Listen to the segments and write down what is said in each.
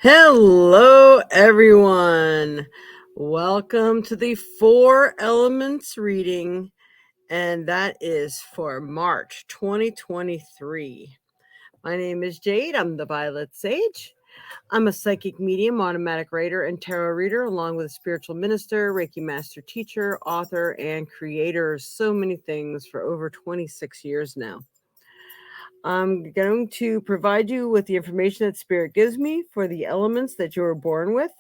Hello, everyone. Welcome to the Four Elements reading, and that is for March 2023. My name is Jade. I'm the Violet Sage. I'm a psychic medium, automatic writer, and tarot reader, along with a spiritual minister, Reiki master teacher, author, and creator. So many things for over 26 years now. I'm going to provide you with the information that Spirit gives me for the elements that you were born with,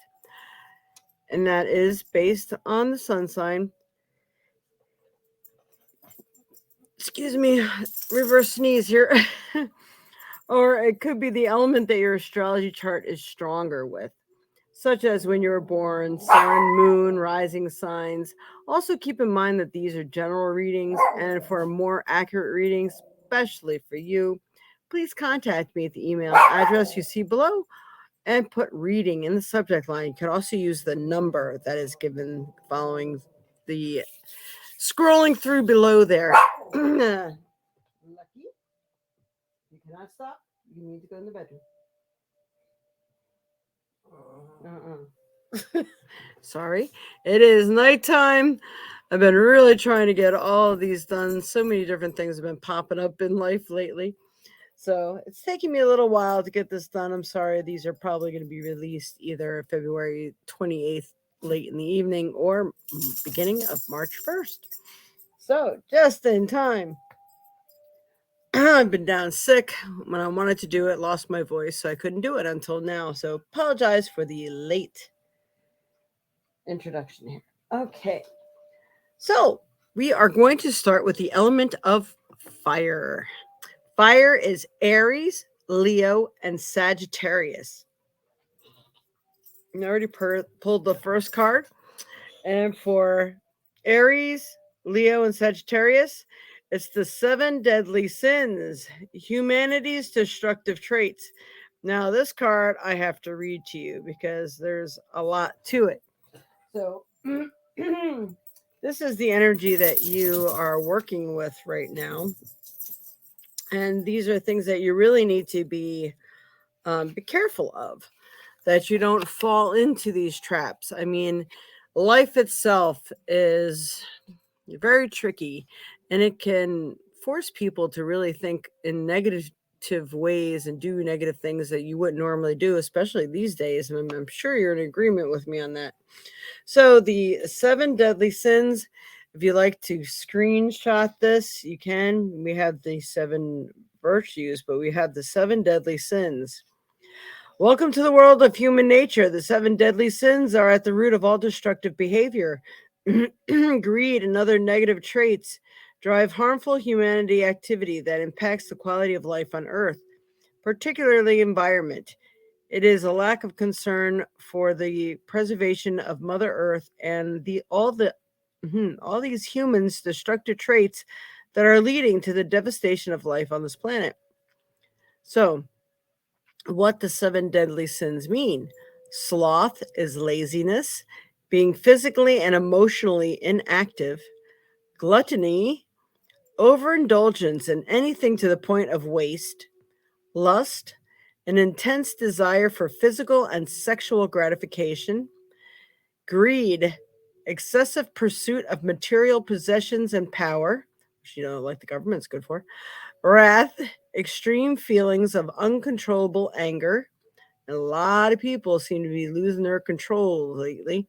and that is based on the sun sign. Excuse me, reverse sneeze here. Or it could be the element that your astrology chart is stronger with, such as when you were born, sun, moon, rising signs. Also keep in mind that these are general readings, and for more accurate readings, especially for you, please contact me at the email address you see below and put reading in the subject line. You can also use the number that is given following the scrolling through below there. Lucky? You cannot stop. You need to go in the bedroom. Sorry. It is nighttime. I've been really trying to get all of these done. So many different things have been popping up in life lately. So it's taking me a little while to get this done. I'm sorry. These are probably going to be released either February 28th, late in the evening, or beginning of March 1st. So just in time. I've been down sick. When I wanted to do it, lost my voice, so I couldn't do it until now. So apologize for the late introduction here. Okay. So we are going to start with the element of fire. Fire is Aries, Leo, and Sagittarius. I already pulled the first card. And for Aries, Leo, and Sagittarius, it's the 7 deadly sins, humanity's destructive traits. Now, this card I have to read to you because there's a lot to it. So, this is the energy that you are working with right now. And these are things that you really need to be careful of, that you don't fall into these traps. I mean, life itself is very tricky, and it can force people to really think in negative ways and do negative things that you wouldn't normally do, especially these days. And I'm sure you're in agreement with me on that. So the 7 deadly sins, if you like to screenshot this, you can. We have the 7 virtues, but we have the 7 deadly sins. Welcome to the world of human nature. The 7 deadly sins are at the root of all destructive behavior. Greed and other negative traits drive harmful humanity activity that impacts the quality of life on Earth, particularly environment. It is a lack of concern for the preservation of Mother Earth and all these humans' destructive traits that are leading to the devastation of life on this planet. So, what the 7 deadly sins mean. Sloth is laziness, being physically and emotionally inactive. Gluttony, overindulgence in anything to the point of waste. Lust, an intense desire for physical and sexual gratification. Greed, excessive pursuit of material possessions and power, which like the government's good for. Wrath, extreme feelings of uncontrollable anger. And a lot of people seem to be losing their control lately.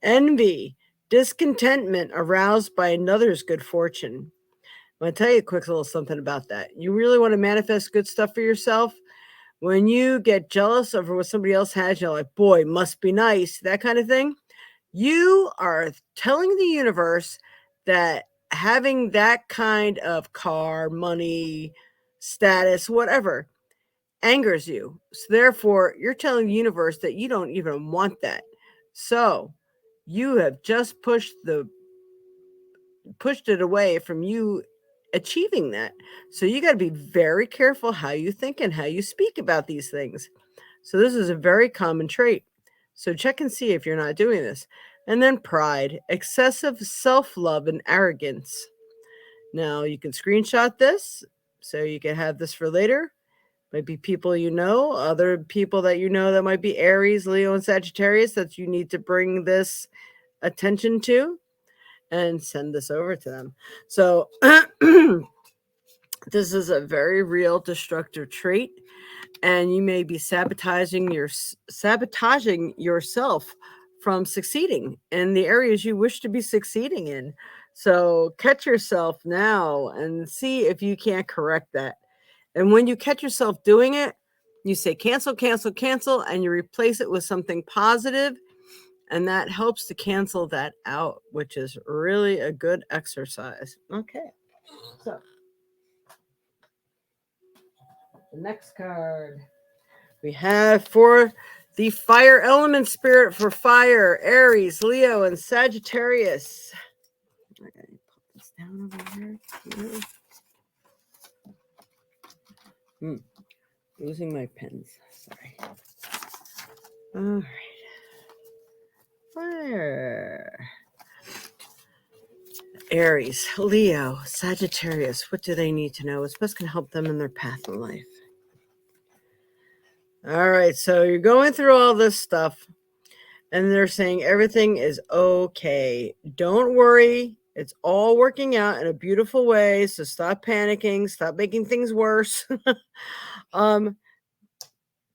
Envy, discontentment aroused by another's good fortune. I'm going to tell you a quick little something about that. You really want to manifest good stuff for yourself? When you get jealous over what somebody else has, you're like, boy, must be nice, that kind of thing. You are telling the universe that having that kind of car, money, status, whatever, angers you. So therefore, you're telling the universe that you don't even want that. So you have just pushed it away from you achieving that. So you got to be very careful how you think and how you speak about these things. So this is a very common trait. So check and see if you're not doing this. And then pride, excessive self-love and arrogance. Now you can screenshot this so you can have this for later. Might be people you know, other people that you know that might be Aries, Leo, and Sagittarius that you need to bring this attention to and send this over to them. So this is a very real destructive trait, and you may be sabotaging yourself from succeeding in the areas you wish to be succeeding in. So catch yourself now and see if you can't correct that. And when you catch yourself doing it, you say cancel, cancel, cancel, and you replace it with something positive, and that helps to cancel that out, which is really a good exercise. Okay, so the next card we have for the fire element spirit for fire, Aries, Leo, and Sagittarius. I gotta put this down over here. Losing my pens. Sorry. All right. Fire. Aries, Leo, Sagittarius. What do they need to know? What's best can help them in their path in life? All right. So you're going through all this stuff, and they're saying everything is okay. Don't worry. It's all working out in a beautiful way. So stop panicking. Stop making things worse.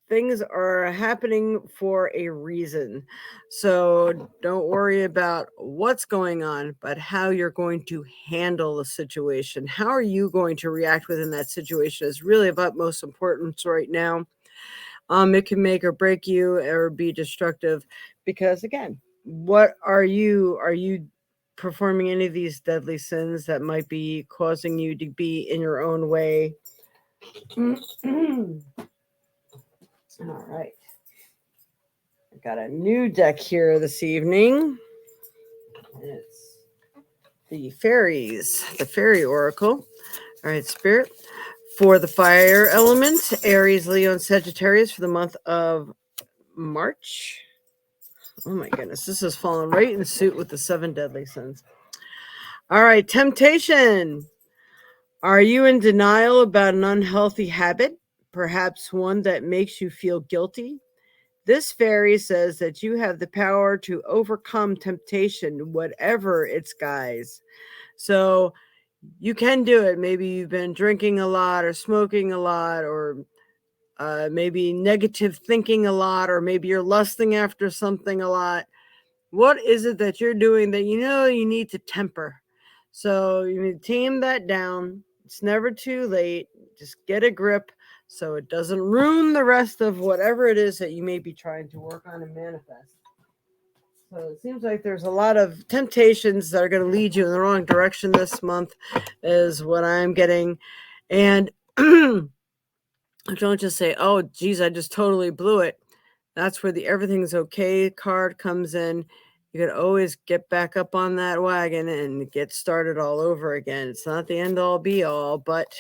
Things are happening for a reason. So don't worry about what's going on, but how you're going to handle the situation. How are you going to react within that situation is really of utmost importance right now. It can make or break you or be destructive because, again, what are you performing any of these deadly sins that might be causing you to be in your own way? All right. I got a new deck here this evening. It's the fairies, the fairy oracle. All right, Spirit. For the fire element, Aries, Leo, and Sagittarius for the month of March. Oh my goodness, this is falling right in suit with the 7 deadly sins. All right, temptation. Are you in denial about an unhealthy habit? Perhaps one that makes you feel guilty? This fairy says that you have the power to overcome temptation, whatever its guise. So you can do it. Maybe you've been drinking a lot or smoking a lot or maybe negative thinking a lot, or maybe you're lusting after something a lot. What is it that you're doing that you know you need to temper? So you need to tame that down. It's never too late. Just get a grip so it doesn't ruin the rest of whatever it is that you may be trying to work on and manifest. So it seems like there's a lot of temptations that are going to lead you in the wrong direction this month is what I'm getting. And don't just say, oh, geez, I just totally blew it. That's where the everything's okay card comes in. You could always get back up on that wagon and get started all over again. It's not the end all be all, but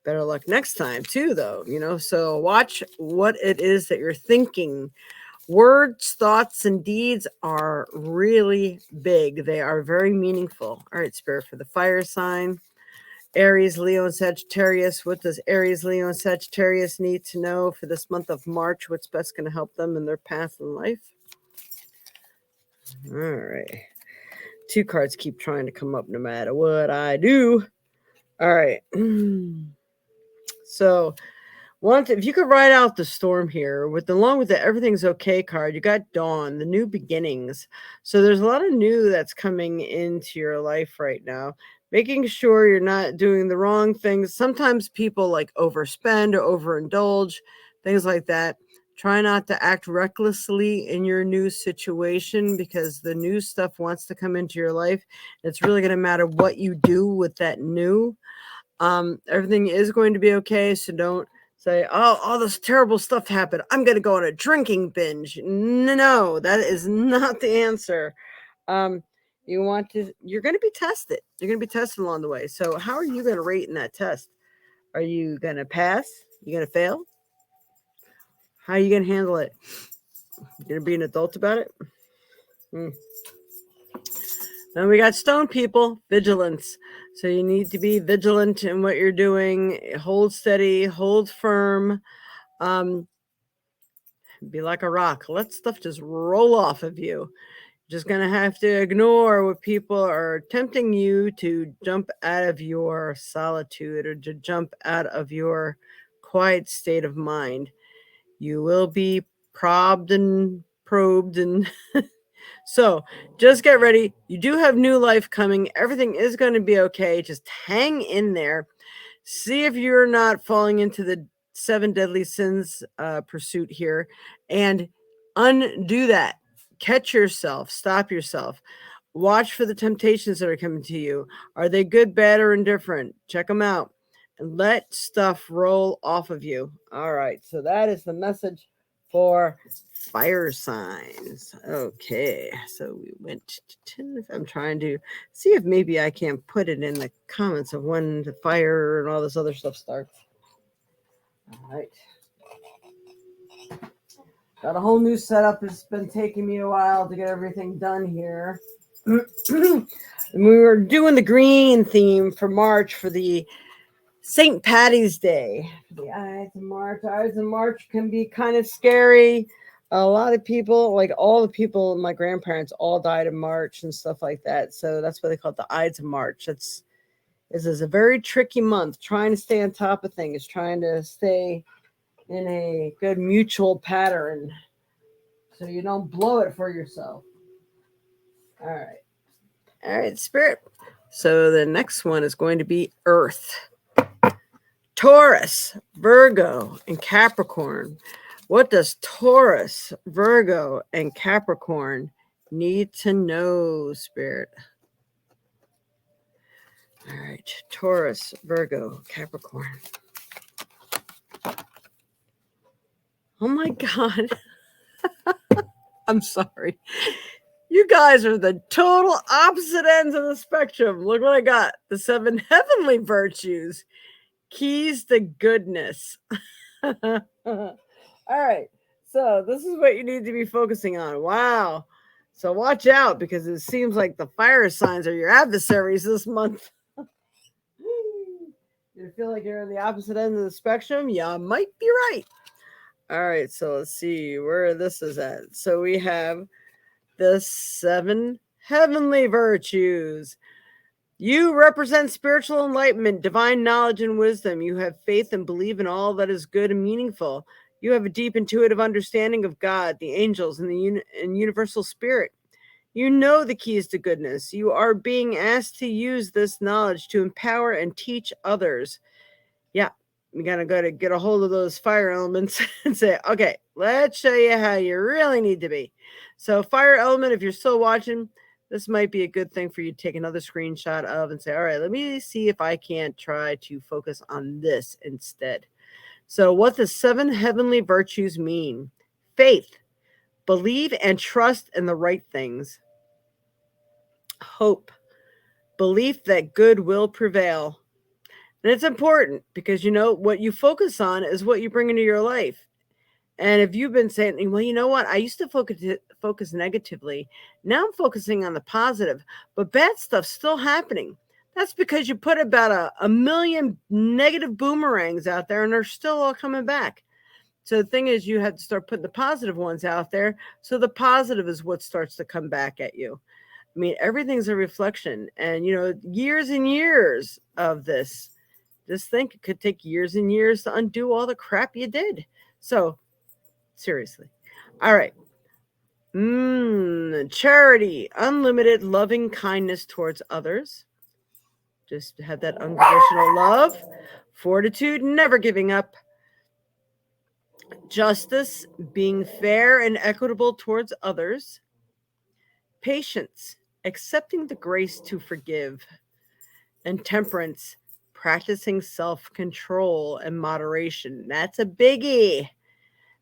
better luck next time too, though, so watch what it is that you're thinking. Words, thoughts, and deeds are really big. They are very meaningful. All right, Spirit, for the fire sign, Aries, Leo, and Sagittarius. What does Aries, Leo, and Sagittarius need to know for this month of March? What's best going to help them in their path in life? All right. 2 cards keep trying to come up no matter what I do. All right. So, if you could ride out the storm here, along with the everything's okay card, you got dawn, the new beginnings. So there's a lot of new that's coming into your life right now. Making sure you're not doing the wrong things. Sometimes people like overspend or overindulge, things like that. Try not to act recklessly in your new situation because the new stuff wants to come into your life. It's really going to matter what you do with that new. Everything is going to be okay, so don't say, oh, all this terrible stuff happened, I'm going to go on a drinking binge. No, that is not the answer. You're going to be tested. You're going to be tested along the way. So how are you going to rate in that test? Are you going to pass? You going to fail? How are you going to handle it? You're going to be an adult about it? Then we got stone people, vigilance. So you need to be vigilant in what you're doing. Hold steady, hold firm. Be like a rock. Let stuff just roll off of you. Just going to have to ignore what people are tempting you to jump out of your solitude or to jump out of your quiet state of mind. You will be probed and so just get ready. You do have new life coming. Everything is going to be okay. Just hang in there. See if you're not falling into the 7 deadly sins pursuit here and undo that. Catch yourself, stop yourself. Watch for the temptations that are coming to you. Are they good, bad, or indifferent? Check them out and let stuff roll off of you. All right, so that is the message for fire signs. Okay, so we went to, I'm trying to see if maybe I can put it in the comments of when the fire and all this other stuff starts. All right. Got a whole new setup. It's been taking me a while to get everything done here. We were doing the green theme for March for the St. Patty's Day. The Ides of March. Ides of March can be kind of scary. A lot of people, like all the people, my grandparents all died in March and stuff like that. So that's why they call it the Ides of March. This is a very tricky month. Trying to stay on top of things, trying to stay in a good mutual pattern so you don't blow it for yourself. All right, Spirit. So the next one is going to be Earth. Taurus, Virgo, and Capricorn. What does Taurus, Virgo, and Capricorn need to know, Spirit? All right, Taurus, Virgo, Capricorn. Oh my God. I'm sorry. You guys are the total opposite ends of the spectrum. Look what I got. The 7 heavenly virtues. Keys to goodness. All right. So this is what you need to be focusing on. Wow. So watch out because it seems like the fire signs are your adversaries this month. You feel like you're on the opposite end of the spectrum? You might be right. All right. So let's see where this is at. So we have the 7 heavenly virtues. You represent spiritual enlightenment, divine knowledge, and wisdom. You have faith and believe in all that is good and meaningful. You have a deep intuitive understanding of God, the angels, and the universal spirit. You know the keys to goodness. You are being asked to use this knowledge to empower and teach others. Yeah, you gotta go to get a hold of those fire elements and say, okay, let's show you how you really need to be. So fire element, if you're still watching, this might be a good thing for you to take another screenshot of and say, all right, let me see if I can't try to focus on this instead. So what the 7 heavenly virtues mean: faith, believe and trust in the right things. Hope, belief that good will prevail. And it's important because, you know, what you focus on is what you bring into your life. And if you've been saying, well, you know what, I used to focus negatively. Now I'm focusing on the positive, but bad stuff's still happening. That's because you put about a million negative boomerangs out there and they're still all coming back. So the thing is, you have to start putting the positive ones out there. So the positive is what starts to come back at you. I mean, everything's a reflection. And, you know, years and years of this. Just think it could take years and years to undo all the crap you did. So, seriously. All right. Charity, unlimited loving kindness towards others. Just have that unconditional love. Fortitude, never giving up. Justice, being fair and equitable towards others. Patience, accepting the grace to forgive. And temperance, practicing self-control and moderation. That's a biggie.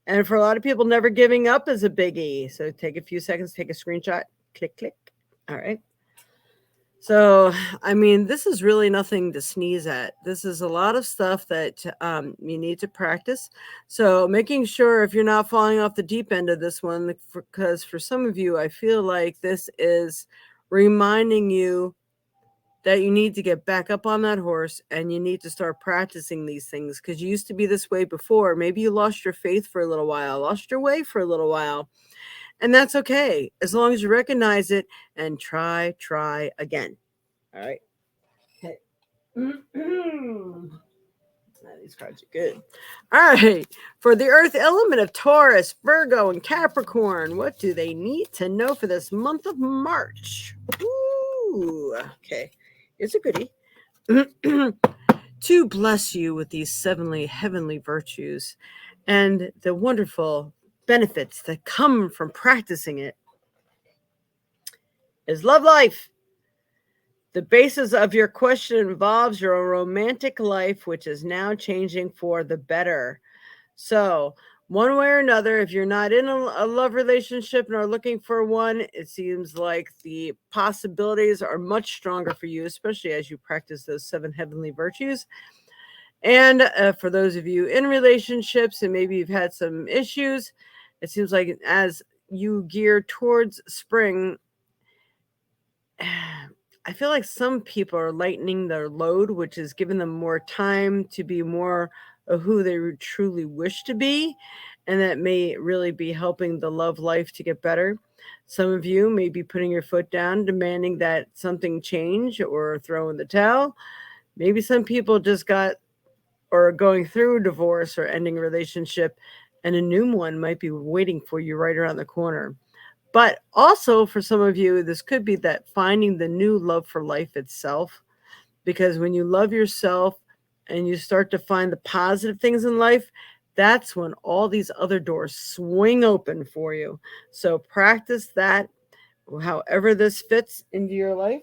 And for a lot of people, never giving up is a biggie. So take a few seconds, take a screenshot, click, click. All right. So, I mean, this is really nothing to sneeze at. This is a lot of stuff that you need to practice. So making sure if you're not falling off the deep end of this one, because for some of you, I feel like this is reminding you that you need to get back up on that horse and you need to start practicing these things, because you used to be this way before. Maybe you lost your faith for a little while, lost your way for a little while, and that's okay, as long as you recognize it and try again. All right. Okay. These cards are good. All right. For the earth element of Taurus, Virgo, and Capricorn, what do they need to know for this month of March? Ooh, okay. It's a goodie. To bless you with these heavenly virtues and the wonderful benefits that come from practicing it is love life. The basis of your question involves your romantic life, which is now changing for the better. So, one way or another, if you're not in a love relationship and are looking for one, it seems like the possibilities are much stronger for you, especially as you practice those 7 heavenly virtues. And for those of you in relationships and maybe you've had some issues, it seems like as you gear towards spring, I feel like some people are lightening their load, which is giving them more time to be more of who they truly wish to be. And that may really be helping the love life to get better. Some of you may be putting your foot down, demanding that something change or throw in the towel. Maybe some people just got or going through a divorce or ending a relationship, and a new one might be waiting for you right around the corner. But also for some of you, this could be that finding the new love for life itself, because when you love yourself and you start to find the positive things in life, that's when all these other doors swing open for you. So practice that however this fits into your life.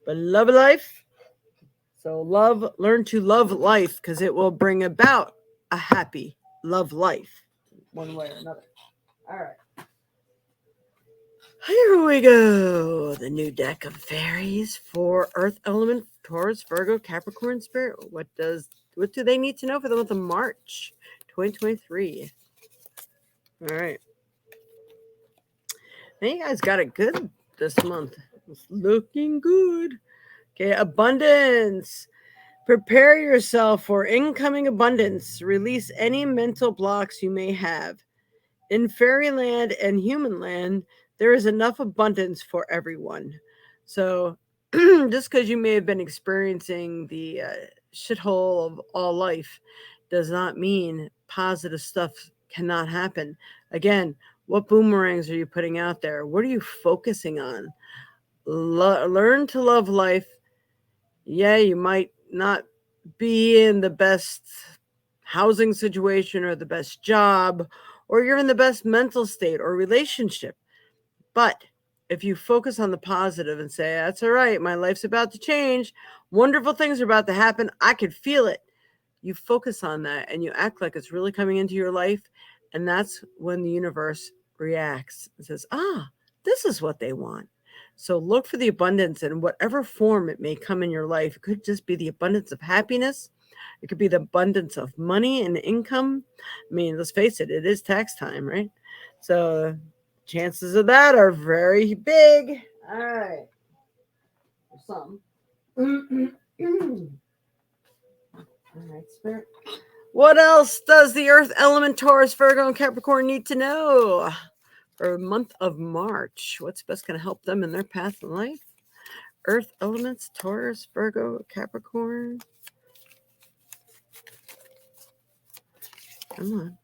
But love life. So learn to love life, because it will bring about a happy love life one way or another. All right. Here we go. The new deck of fairies for Earth element, Taurus, Virgo, Capricorn, Spirit. What do they need to know for the month of March 2023? All right. Now you guys got it good this month. It's looking good. Okay, abundance. Prepare yourself for incoming abundance. Release any mental blocks you may have. In fairyland and human land, there is enough abundance for everyone. So, just because you may have been experiencing the shithole of all life does not mean positive stuff cannot happen. Again, what boomerangs are you putting out there? What are you focusing on? Learn to love life. Yeah, you might not be in the best housing situation or the best job, or you're in the best mental state or relationship. But if you focus on the positive and say, that's all right, my life's about to change, wonderful things are about to happen, I could feel it. You focus on that and you act like it's really coming into your life. And that's when the universe reacts and says, this is what they want. So look for the abundance in whatever form it may come in your life. It could just be the abundance of happiness. It could be the abundance of money and income. I mean, let's face it, it is tax time, right? So chances of that are very big. All right. Some. All right, Spirit. What else does the Earth element, Taurus, Virgo, and Capricorn need to know for the month of March? What's best going to help them in their path in life? Earth elements, Taurus, Virgo, Capricorn. Come on.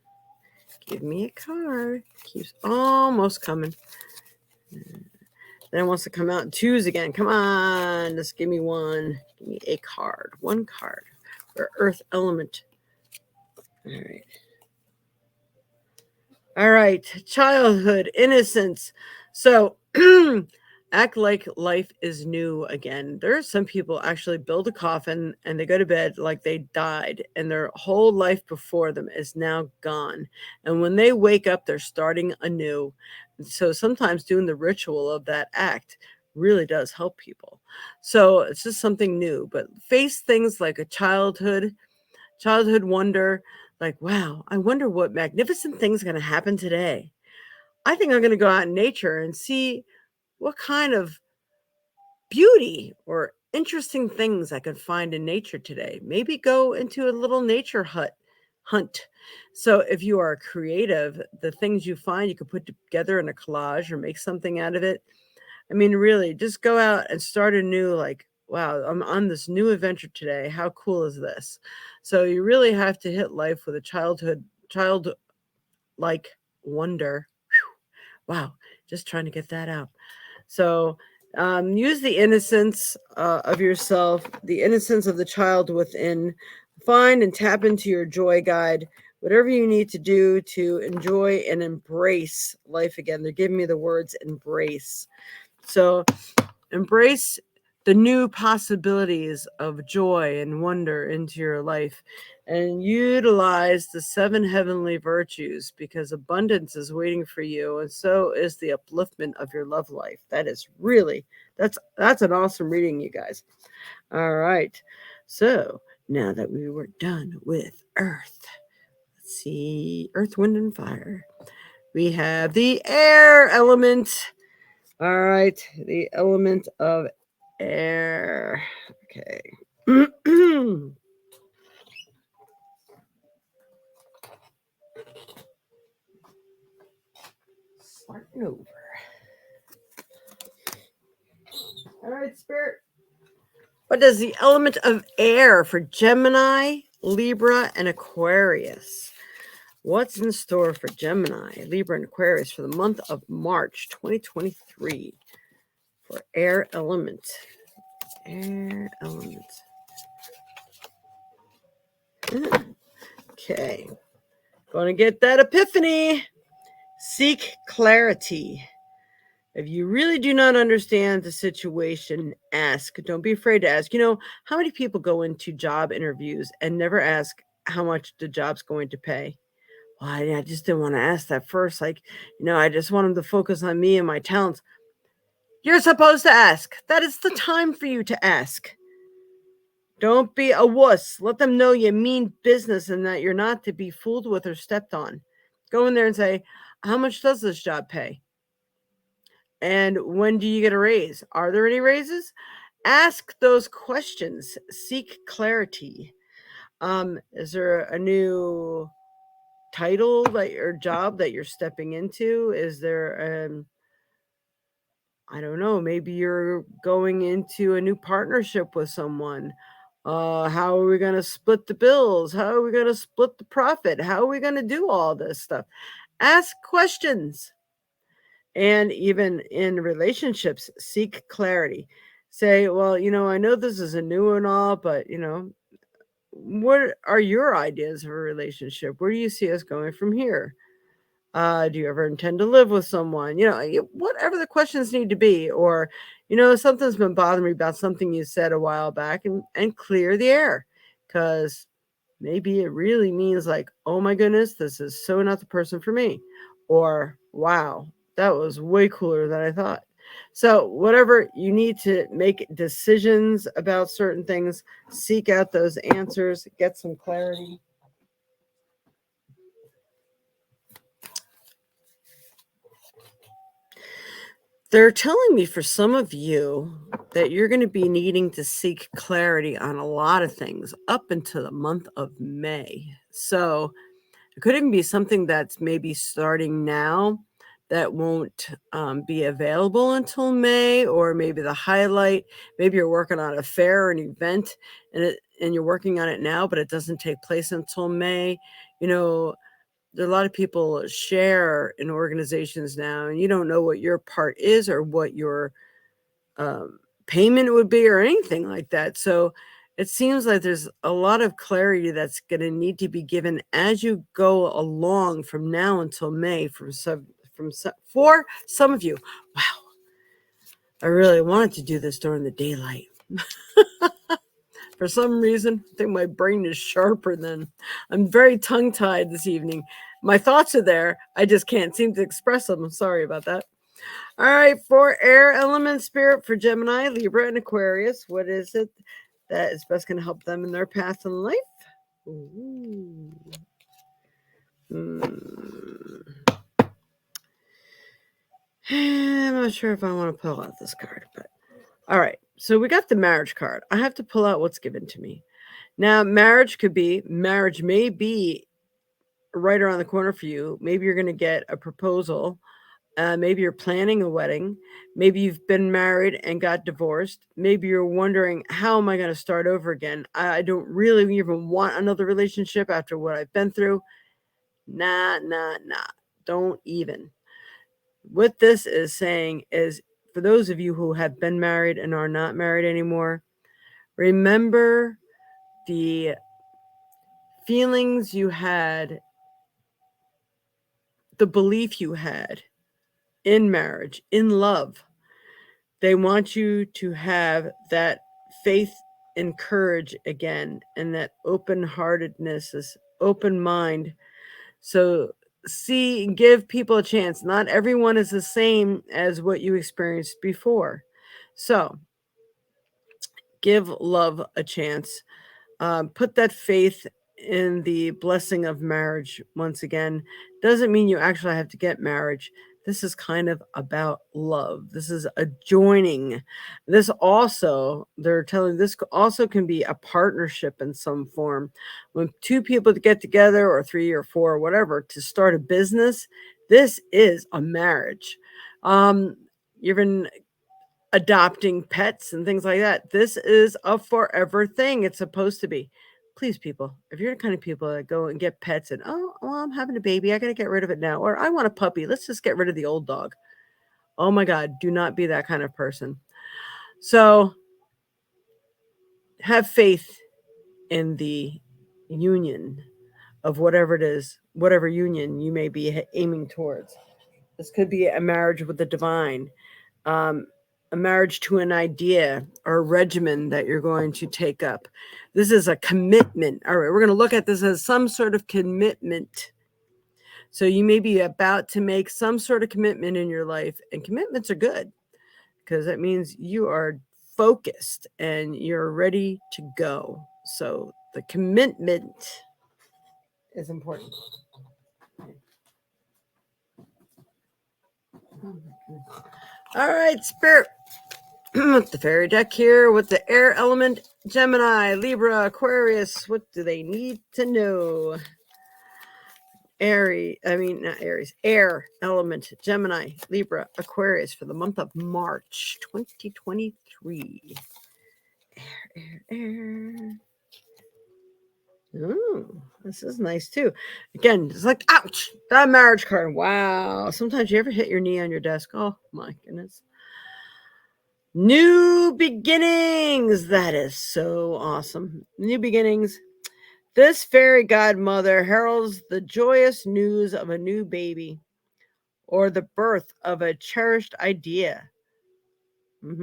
Give me a card. Keeps almost coming. Then it wants to come out in twos again. Come on. Just give me one. Give me a card. One card for Earth element. All right. All right. Childhood, innocence. So act like life is new again. There are some people actually build a coffin and they go to bed like they died and their whole life before them is now gone. And when they wake up, they're starting anew. So sometimes doing the ritual of that act really does help people. So it's just something new, but face things like a childhood wonder, like, wow, I wonder what magnificent thing's going to happen today. I think I'm going to go out in nature and see what kind of beauty or interesting things I could find in nature today. Maybe go into a little nature hunt. So if you are creative, the things you find you could put together in a collage or make something out of it. I mean, really, just go out and start a new, like, wow, I'm on this new adventure today. How cool is this? So you really have to hit life with a childlike wonder. Wow, just trying to get that out. So use the innocence of yourself, the innocence of the child within. Find and tap into your joy guide, whatever you need to do to enjoy and embrace life again. They're giving me the words embrace. So embrace the new possibilities of joy and wonder into your life and utilize the 7 heavenly virtues, because abundance is waiting for you, and so is the upliftment of your love life. That is really, that's an awesome reading, you guys. All right. So now that we were done with Earth, let's see, Earth, Wind, and Fire. We have the air element. All right, the element of air. Okay. Starting over. All right, Spirit. What does the element of air for Gemini, Libra, and Aquarius? What's in store for Gemini, Libra, and Aquarius for the month of March 2023 for air element? Air element. Okay. Going to get that epiphany. Seek clarity. If you really do not understand the situation, ask. Don't be afraid to ask. You know, how many people go into job interviews and never ask how much the job's going to pay? Well, I just didn't want to ask that first. Like, I just want them to focus on me and my talents. You're supposed to ask. That is the time for you to ask. Don't be a wuss. Let them know you mean business and that you're not to be fooled with or stepped on. Go in there and say, how much does this job pay? And when do you get a raise? Are there any raises? Ask those questions. Seek clarity. Is there a new title or job that you're stepping into? Is there I don't know, maybe you're going into a new partnership with someone. How are we going to split the bills? How are we going to split the profit? How are we going to do all this stuff? Ask questions. And even in relationships, seek clarity. Say, well, I know this is a new and all, but, what are your ideas of a relationship? Where do you see us going from here? Do you ever intend to live with someone? Whatever the questions need to be, or, something's been bothering me about something you said a while back, and clear the air, because maybe it really means like, oh my goodness, this is so not the person for me, or wow, that was way cooler than I thought. So whatever you need to make decisions about certain things, seek out those answers, get some clarity. They're telling me for some of you that you're going to be needing to seek clarity on a lot of things up until the month of May. So it could even be something that's maybe starting now that won't be available until May, or maybe the highlight. Maybe you're working on a fair or an event, and you're working on it now, but it doesn't take place until May. There are a lot of people share in organizations now, and you don't know what your part is or what your payment would be or anything like that. So it seems like there's a lot of clarity that's going to need to be given as you go along from now until May for some of you. Wow, I really wanted to do this during the daylight. For some reason, I think my brain is sharper than I'm very tongue-tied this evening. My thoughts are there. I just can't seem to express them. I'm sorry about that. All right, for air element spirit for Gemini, Libra, and Aquarius, what is it that is best going to help them in their path in life? Ooh. I'm not sure if I want to pull out this card, but All right. So we got the marriage card. I have to pull out what's given to me. Now, marriage may be right around the corner for you. Maybe you're going to get a proposal. Maybe you're planning a wedding. Maybe you've been married and got divorced. Maybe you're wondering, how am I going to start over again? I don't really even want another relationship after what I've been through. Nah. Don't even. What this is saying is, for those of you who have been married and are not married anymore, remember the feelings you had, the belief you had in marriage, in love. They want you to have that faith and courage again, and that open-heartedness, this open mind. So give people a chance. Not everyone is the same as what you experienced before. So give love a chance. Put that faith in the blessing of marriage once again. Doesn't mean you actually have to get marriage. This is kind of about love. This is a joining. This also, they're telling, this also can be a partnership in some form. When two people get together, or three or four, or whatever, to start a business, this is a marriage. Even adopting pets and things like that. This is a forever thing. It's supposed to be. Please, people, if you're the kind of people that go and get pets and, oh, well, I'm having a baby, I got to get rid of it now, or I want a puppy, let's just get rid of the old dog. Oh my God, do not be that kind of person. So have faith in the union of whatever it is, whatever union you may be aiming towards. This could be a marriage with the divine. A marriage to an idea or a regimen that you're going to take up. This is a commitment. All right, we're going to look at this as some sort of commitment. So you may be about to make some sort of commitment in your life, and commitments are good because that means you are focused and you're ready to go. So the commitment is important. All right, Spirit. With the fairy deck here, with the air element, Gemini, Libra, Aquarius, what do they need to know? Not Aries, air element, Gemini, Libra, Aquarius for the month of March 2023. Air. Oh, this is nice too. Again, it's like, ouch, that marriage card. Wow. Sometimes you ever hit your knee on your desk? Oh my goodness. New beginnings. That is so awesome. New beginnings. This fairy godmother heralds the joyous news of a new baby or the birth of a cherished idea. I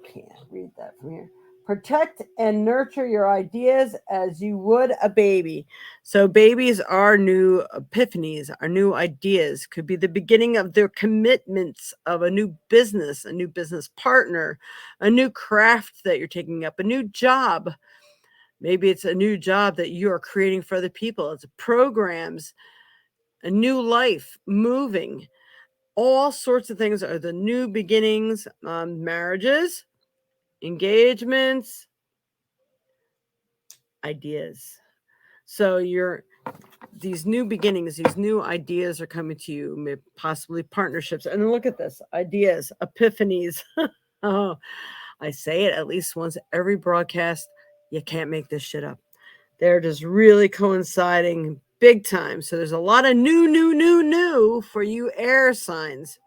can't read that from here. Protect and nurture your ideas as you would a baby. So babies are new epiphanies, are new ideas. Could be the beginning of their commitments of a new business partner, a new craft that you're taking up, a new job. Maybe it's a new job that you are creating for other people. It's programs, a new life, moving. All sorts of things are the new beginnings, marriages, engagements, ideas. So these new beginnings, these new ideas are coming to you, maybe possibly partnerships. And look at this, ideas, epiphanies. Oh, I say it at least once every broadcast. You can't make this shit up. They're just really coinciding big time. So there's a lot of new for you air signs.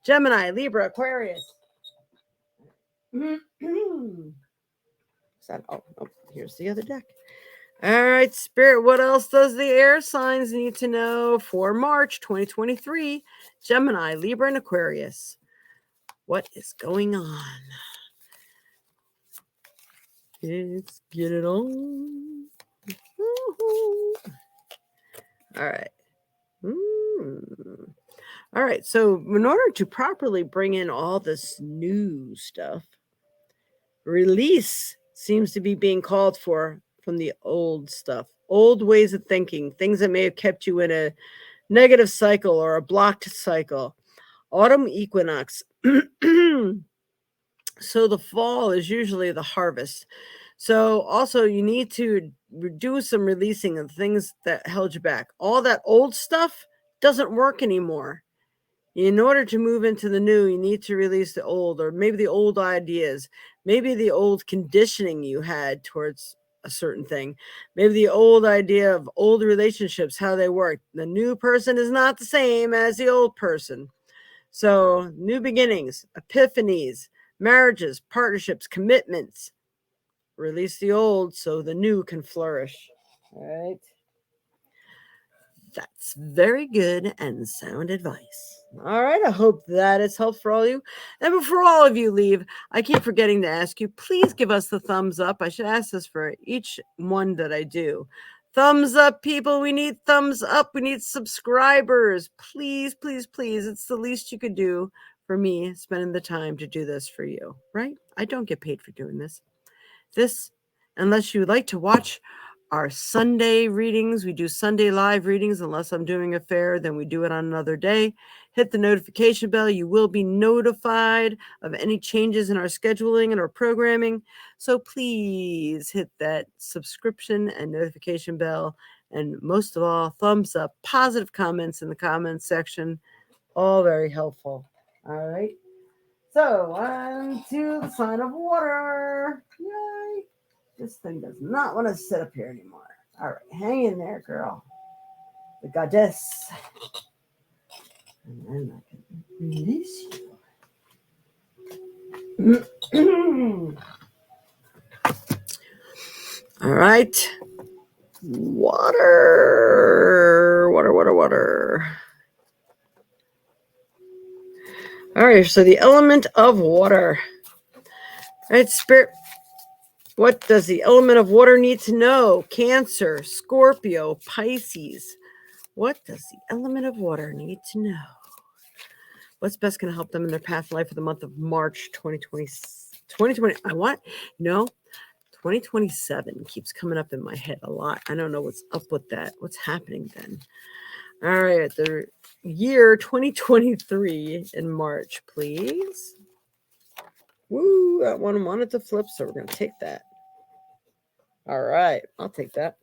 Gemini, Libra, Aquarius. Here's the other deck. All right, Spirit, what else does the air signs need to know for March 2023? Gemini, Libra, and Aquarius. What is going on? Let's get it on. Woo-hoo. All right. All right, so in order to properly bring in all this new stuff, release seems to be being called for from the old stuff, old ways of thinking, things that may have kept you in a negative cycle or a blocked cycle. Autumn equinox, So the fall is usually the harvest. So also you need to do some releasing of things that held you back. All that old stuff doesn't work anymore. In order to move into the new, you need to release the old, or maybe the old ideas, maybe the old conditioning you had towards a certain thing, maybe the old idea of old relationships, how they work. The new person is not the same as the old person. So, new beginnings, epiphanies, marriages, partnerships, commitments. Release the old so the new can flourish. All right. That's very good and sound advice. All right. I hope that is helpful for all of you. And before all of you leave, I keep forgetting to ask you, please give us the thumbs up. I should ask this for each one that I do. Thumbs up, people. We need thumbs up. We need subscribers. Please, please, please. It's the least you could do for me, spending the time to do this for you, right? I don't get paid for doing this. Unless you like to watch our Sunday readings. We do Sunday live readings. Unless I'm doing a fair, then we do it on another day. Hit the notification bell. You will be notified of any changes in our scheduling and our programming. So please hit that subscription and notification bell. And most of all, thumbs up, positive comments in the comments section. All very helpful. All right. So on to the sign of water. Yay. This thing does not want to sit up here anymore. All right, hang in there, girl. The goddess. And then I can release you. All right. Water. All right, so the element of water. All right, Spirit. What does the element of water need to know? Cancer, Scorpio, Pisces. What does the element of water need to know? What's best going to help them in their path of life for the month of March 2020? 2027 keeps coming up in my head a lot. I don't know what's up with that. What's happening then? All right, the year 2023 in March, please. Woo, that one wanted to flip, so we're going to take that. All right, I'll take that.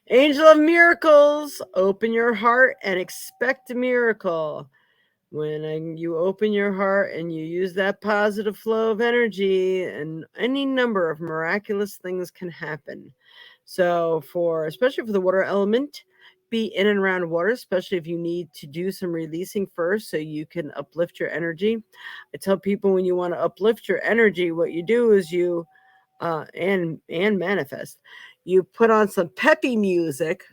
Angel of miracles, open your heart and expect a miracle. When you open your heart and you use that positive flow of energy, and any number of miraculous things can happen. So especially for the water element, be in and around water, especially if you need to do some releasing first so you can uplift your energy. I tell people, when you want to uplift your energy, what you do is you and manifest. You put on some peppy music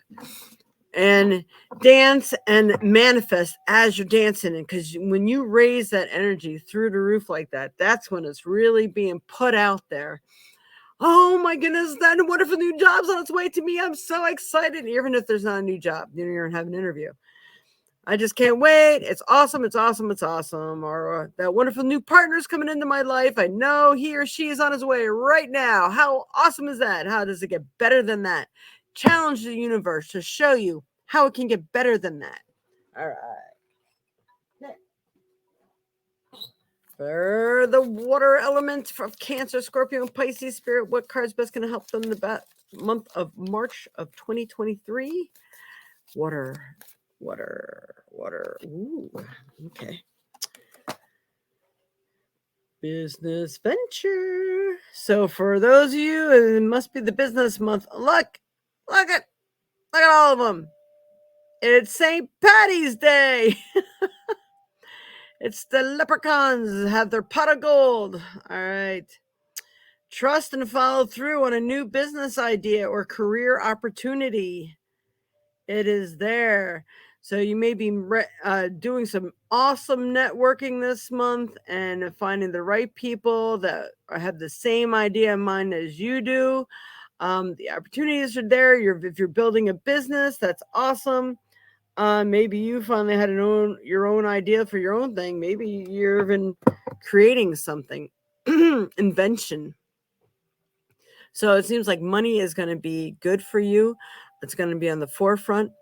and dance and manifest as you're dancing. And because when you raise that energy through the roof like that, that's when it's really being put out there. Oh my goodness, that wonderful new job's on its way to me. I'm so excited. Even if there's not a new job, you're going to have an interview. I just can't wait. It's awesome. It's awesome. It's awesome. Or that wonderful new partner's coming into my life. I know he or she is on his way right now. How awesome is that? How does it get better than that? Challenge the universe to show you how it can get better than that. All right. Okay. For the water element of Cancer, Scorpio, and Pisces spirit, what card's best going to help them the month of March of 2023? Water. Ooh, okay. Business venture. So for those of you, it must be the business month. Look at all of them. It's St. Patty's Day. It's the leprechauns have their pot of gold. All right. Trust and follow through on a new business idea or career opportunity. It is there. So you may be doing some awesome networking this month and finding the right people that have the same idea in mind as you do. The opportunities are there. If you're building a business, that's awesome. Maybe you finally had your own idea for your own thing. Maybe you're even creating something, invention. So it seems like money is going to be good for you. It's going to be on the forefront.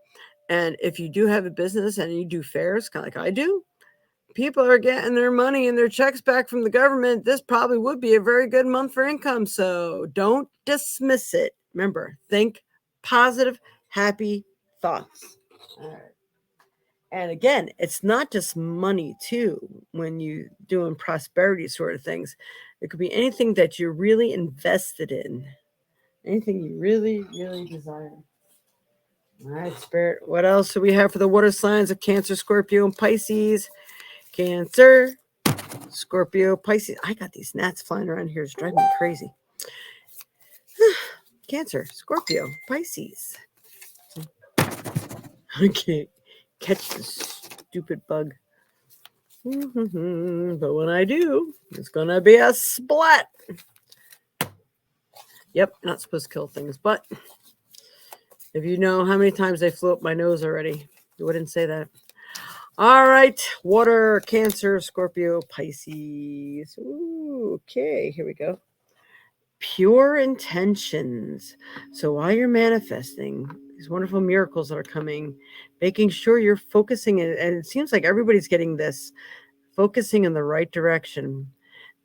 And if you do have a business and you do fairs, kind of like I do, people are getting their money and their checks back from the government, this probably would be a very good month for income. So don't dismiss it. Remember, think positive, happy thoughts. All right. And again, it's not just money too. When you doing prosperity sort of things, it could be anything that you're really invested in, anything you really, really desire. All right, Spirit. What else do we have for the water signs of Cancer, Scorpio, and Pisces? Cancer, Scorpio, Pisces. I got these gnats flying around here. It's driving me crazy. Cancer, Scorpio, Pisces. I can't catch this stupid bug. But when I do, it's going to be a splat. Yep, not supposed to kill things. But if you know how many times they flew up my nose already, you wouldn't say that. All right, water, Cancer, Scorpio, Pisces. Ooh, okay, here we go. Pure intentions. So while you're manifesting these wonderful miracles that are coming, making sure you're focusing, and it seems like everybody's getting this, focusing in the right direction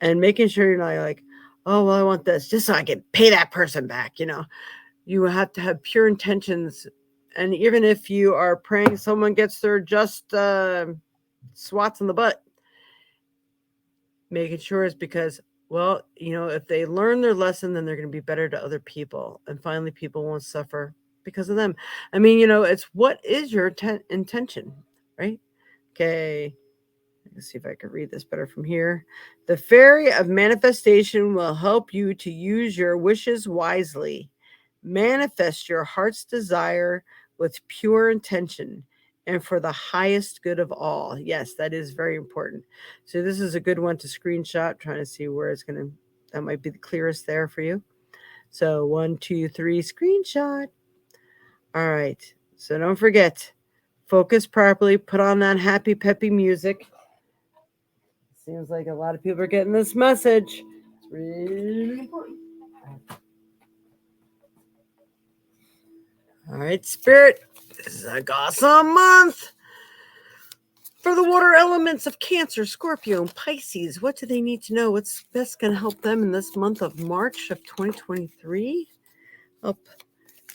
and making sure you're not like, oh, well, I want this just so I can pay that person back. You have to have pure intentions. And even if you are praying someone gets their just swats in the butt, making sure it's because, well, if they learn their lesson, then they're going to be better to other people. And finally, people won't suffer because of them. I mean, it's what is your intention, right? Okay. Let's see if I can read this better from here. The fairy of manifestation will help you to use your wishes wisely. Manifest your heart's desire with pure intention and for the highest good of all. Yes, that is very important. So this is a good one to screenshot, trying to see where it's going to, that might be the clearest there for you. So 1, 2, 3, screenshot. All right. So don't forget, focus properly, put on that happy, peppy music. Seems like a lot of people are getting this message. It's really important. All right, Spirit. This is a awesome month for the water elements of Cancer, Scorpio, and Pisces. What do they need to know? What's best going to help them in this month of March of 2023? Help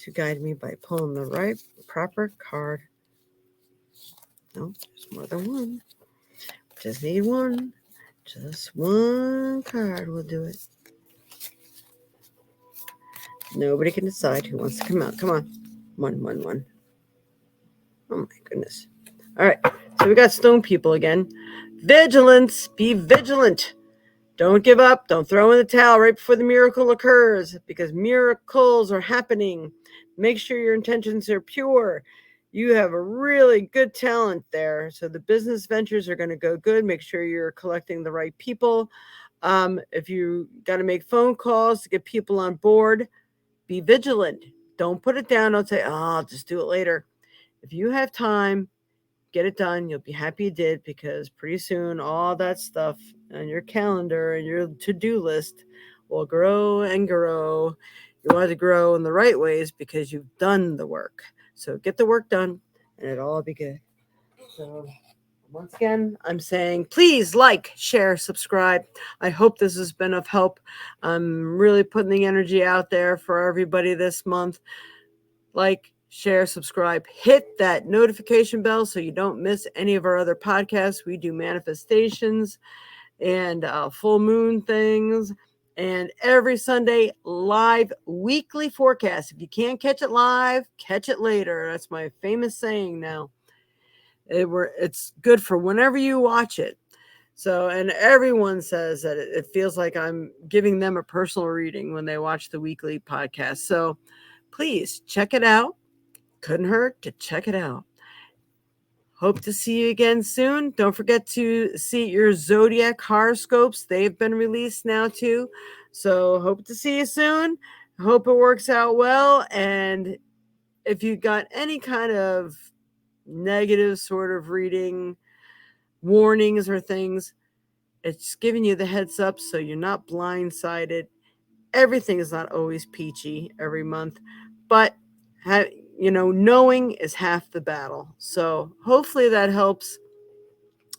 to guide me by pulling the right, proper card. No, there's more than one. Just need one. Just one card will do it. Nobody can decide who wants to come out. Come on. 1, 1, 1. Oh my goodness. All right. So we got stone people again. Vigilance. Be vigilant. Don't give up. Don't throw in the towel right before the miracle occurs, because miracles are happening. Make sure your intentions are pure. You have a really good talent there. So the business ventures are going to go good. Make sure you're collecting the right people. If you got to make phone calls to get people on board, be vigilant. Don't put it down. Don't say, oh, I'll just do it later. If you have time, get it done. You'll be happy you did, because pretty soon all that stuff on your calendar and your to-do list will grow and grow. You want to grow in the right ways because you've done the work. So get the work done and it'll all be good. So once again, I'm saying please like, share, subscribe. I hope this has been of help. I'm really putting the energy out there for everybody this month. Like, share, subscribe, hit that notification bell so you don't miss any of our other podcasts. We do manifestations and full moon things, and every Sunday live weekly forecast. If you can't catch it live, catch it later. That's my famous saying now. It's good for whenever you watch it. So, and everyone says that it feels like I'm giving them a personal reading when they watch the weekly podcast. So please check it out. Couldn't hurt to check it out. Hope to see you again soon. Don't forget to see your zodiac horoscopes. They've been released now too. So hope to see you soon. Hope it works out well. And if you got any kind of negative sort of reading, warnings or things, it's giving you the heads up so you're not blindsided. Everything is not always peachy every month, but knowing is half the battle. So hopefully that helps.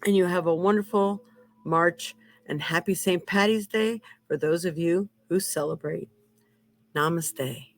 and you have a wonderful March, and happy St. Patty's Day for those of you who celebrate. Namaste.